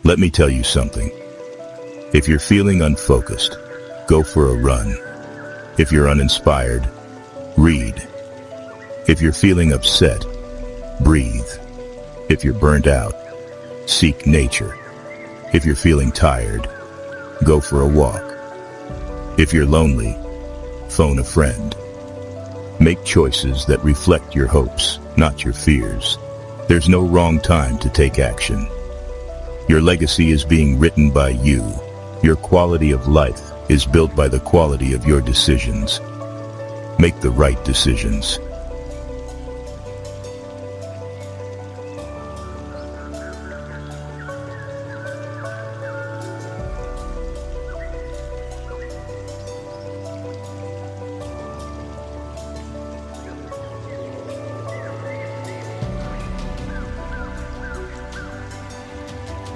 Let me tell you something. If you're feeling unfocused, go for a run. If you're uninspired, read. If you're feeling upset, breathe. If you're burnt out, seek nature. If you're feeling tired, go for a walk. If you're lonely, phone a friend. Make choices that reflect your hopes, not your fears. There's no wrong time to take action. Your legacy is being written by you. Your quality of life is built by the quality of your decisions. Make the right decisions.